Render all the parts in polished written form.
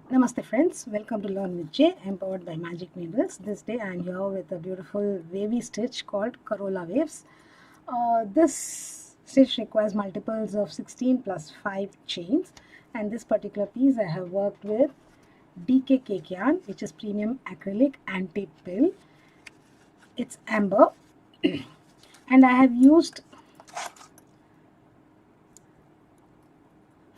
Namaste friends, welcome to Learn with J, empowered by Magic Needles. This day I am here with a beautiful wavy stitch called Corolla Waves. This stitch requires multiples of 16 plus 5 chains, and this particular piece I have worked with DK cake yarn, which is premium acrylic anti pill. It's amber and I have used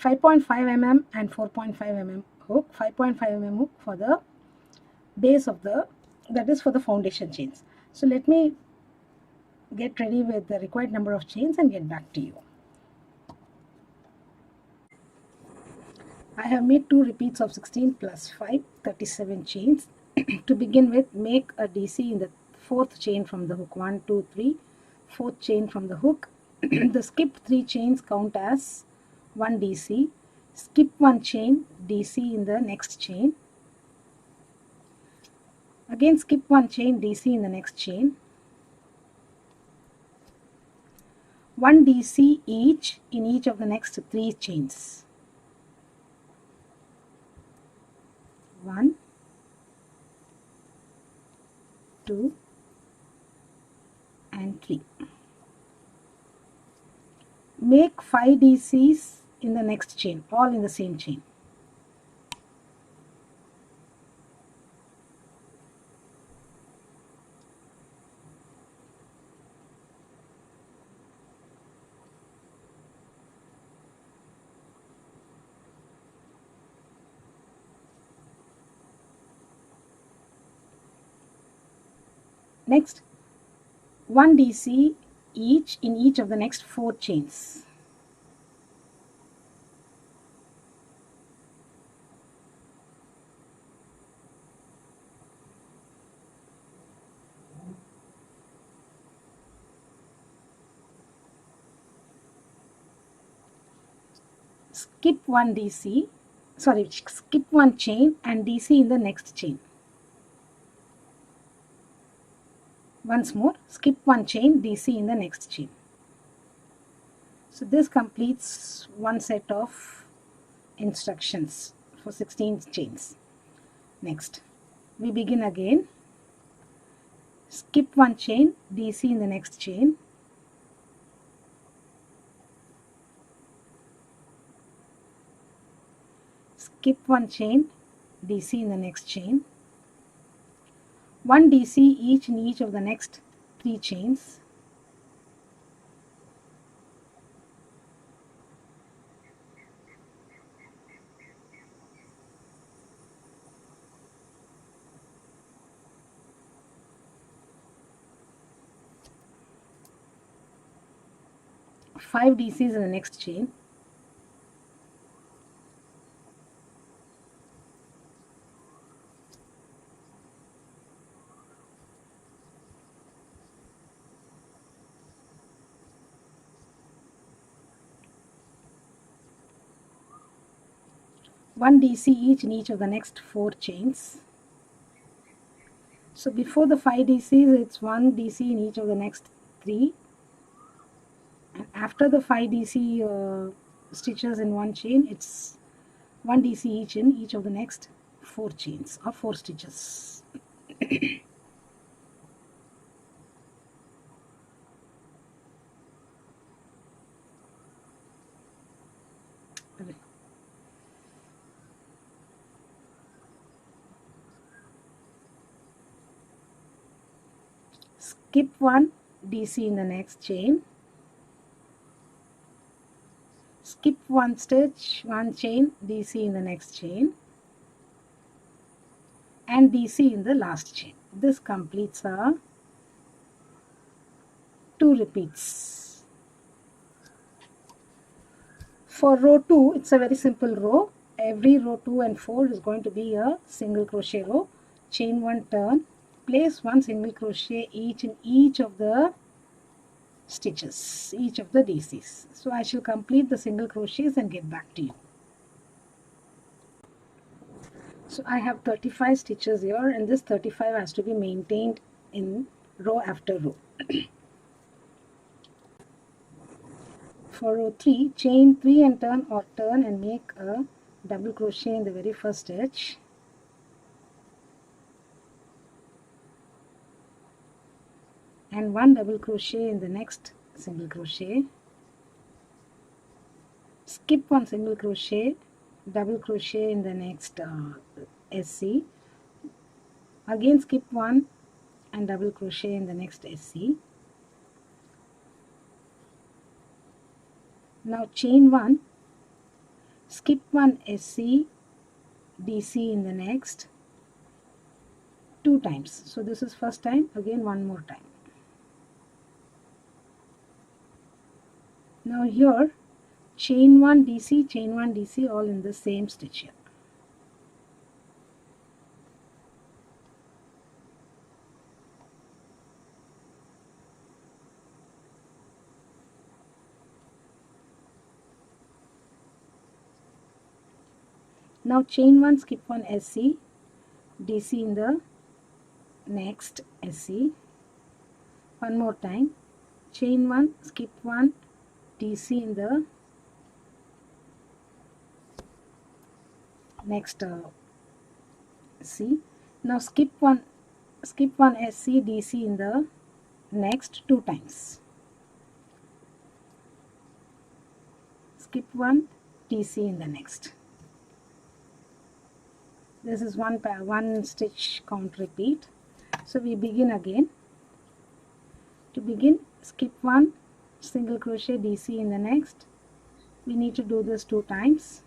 5.5 mm and 4.5 mm hook, 5.5 mm hook for the base of that is for the foundation chains. So let me get ready with the required number of chains and get back to you. I have made 2 repeats of 16 plus 5, 37 chains. To begin with, make a DC in the 4th chain from the hook, 1, 2, 3, 4th chain from the hook. The skipped 3 chains count as 1 DC. Skip 1 chain, DC in the next chain. Again skip 1 chain, DC in the next chain. 1 DC each in each of the next 3 chains. 1, 2 and 3. Make 5 DCs in the next chain, all in the same chain. Next, 1 DC each in each of the next 4 chains. Skip 1 DC, skip 1 chain and DC in the next chain. Once more, skip 1 chain, DC in the next chain. So this completes one set of instructions for 16 chains. Next, we begin again. Skip 1 chain, DC in the next chain. Skip 1 chain, DC in the next chain. 1 DC each in each of the next 3 chains. Five DCs in the next chain. One DC each in each of the next 4 chains. So before the 5 DCs, it's 1 DC in each of the next 3. And after the 5 DC stitches in one chain, it's 1 DC each in each of the next 4 chains or 4 stitches. Skip 1 DC in the next chain. Skip 1 stitch, 1 chain, DC in the next chain, and DC in the last chain. This completes our 2 repeats. For row 2, it's a very simple row. Every row 2 and 4 is going to be a single crochet row. Chain 1, turn, place 1 single crochet each in each of the stitches, each of the DCs. So I shall complete the single crochets and get back to you. So I have 35 stitches here, and this 35 has to be maintained in row after row. For row 3, chain 3 and turn, or turn and make a double crochet in the very first stitch, and 1 double crochet in the next single crochet, skip 1 single crochet, double crochet in the next SC, again skip 1 and double crochet in the next SC. Now chain 1, skip 1 SC, DC in the next 2 times. So this is first time, again one more time. Now here chain 1 DC all in the same stitch here. Now chain 1, skip 1 SC, DC in the next SC. One more time, chain 1, skip 1, DC in the next C. Now skip 1 SC, DC in the next 2 times. Skip 1, DC in the next. This is one stitch count repeat. So we begin again. To begin, skip 1 single crochet, DC in the next. We need to do this 2 times.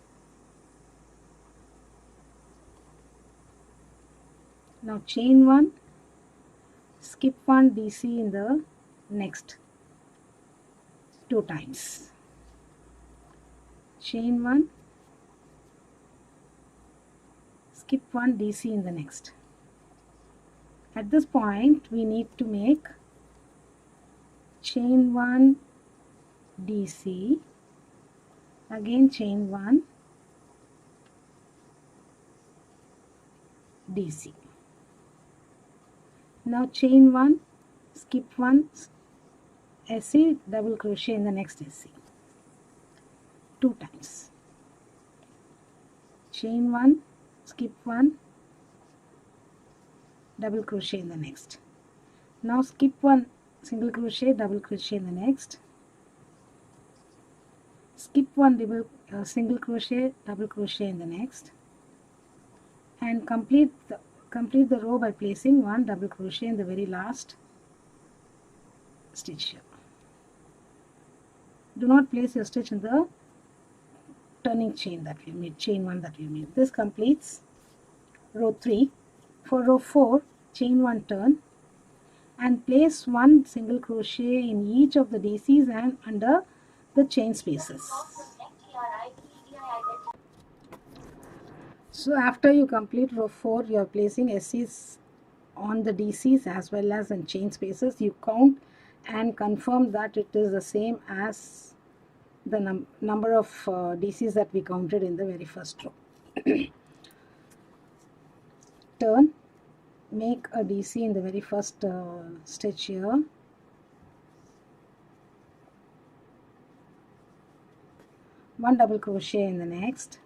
Now chain 1, skip 1 DC in the next 2 times. Chain 1, skip 1 DC in the next. At this point we need to make chain 1 DC, again chain 1 DC. Now chain 1, skip 1 SC, double crochet in the next SC 2 times. Chain 1, skip 1, double crochet in the next. Now skip 1 single crochet, double crochet in the next. Skip 1 single crochet, double crochet in the next, and complete the row by placing 1 double crochet in the very last stitch here. Do not place your stitch in the turning chain that we made, chain 1 that we made. This completes row 3. For row 4, chain 1 turn and place 1 single crochet in each of the DCs and under the chain spaces. So after you complete row 4, you are placing SCs on the DCs as well as in chain spaces. You count and confirm that it is the same as the number of DCs that we counted in the very first row. Turn, make a DC in the very first stitch here. One double crochet in the next.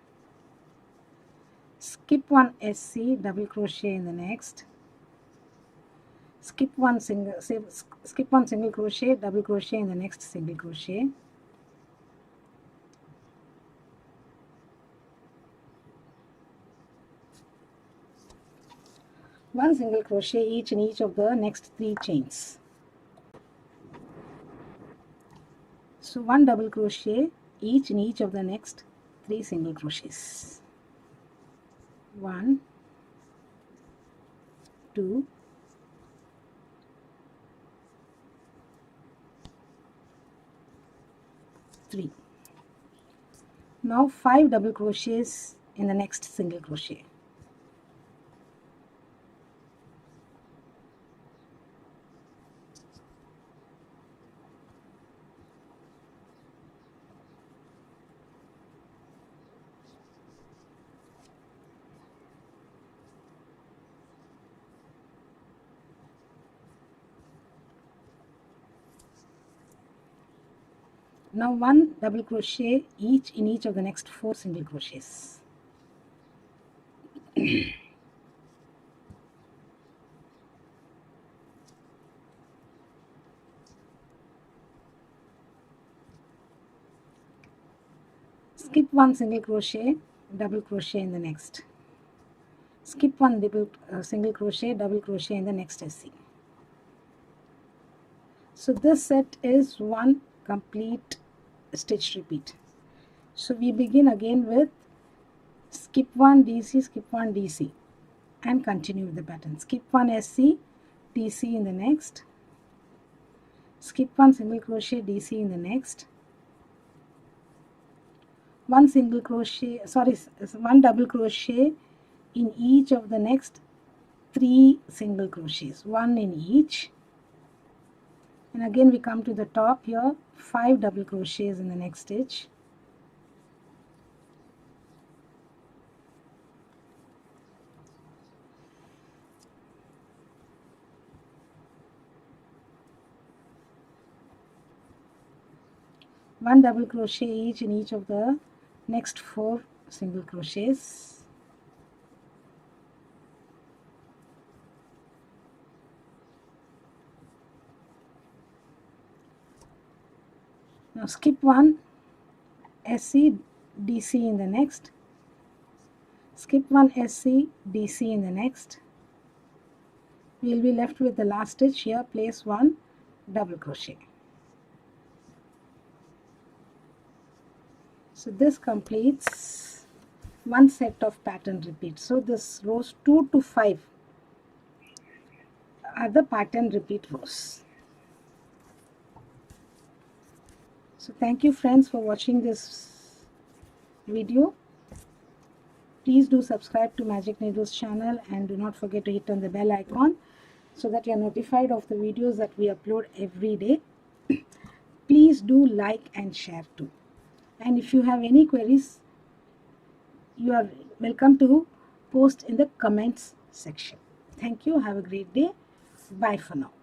Skip 1 SC, double crochet in the next. Skip one single crochet, double crochet in the next single crochet. One single crochet each in each of the next 3 chains. So 1 double crochet each in each of the next 3 single crochets. 1, 2, 3. Now 5 double crochets in the next single crochet. Now 1 double crochet each in each of the next 4 single crochets. Skip one single crochet, double crochet in the next. Skip one single crochet, double crochet in the next SC. So this set is one complete stitch repeat. So we begin again with skip one DC, skip one DC, and continue with the pattern. Skip one SC, DC in the next, skip one single crochet, DC in the next, one single crochet, one double crochet in each of the next 3 single crochets, one in each, and again we come to the top here, 5 double crochets in the next stitch, one double crochet each in each of the next 4 single crochets, now skip one SC, DC in the next, skip one SC, DC in the next, we will be left with the last stitch here, place one double crochet. So this completes one set of pattern repeats. So this rows 2 to 5 are the pattern repeat rows. So thank you friends for watching this video. Please do subscribe to Magic Needles channel and do not forget to hit on the bell icon so that you are notified of the videos that we upload every day. Please do like and share too. And if you have any queries, you are welcome to post in the comments section. Thank you. Have a great day. Bye for now.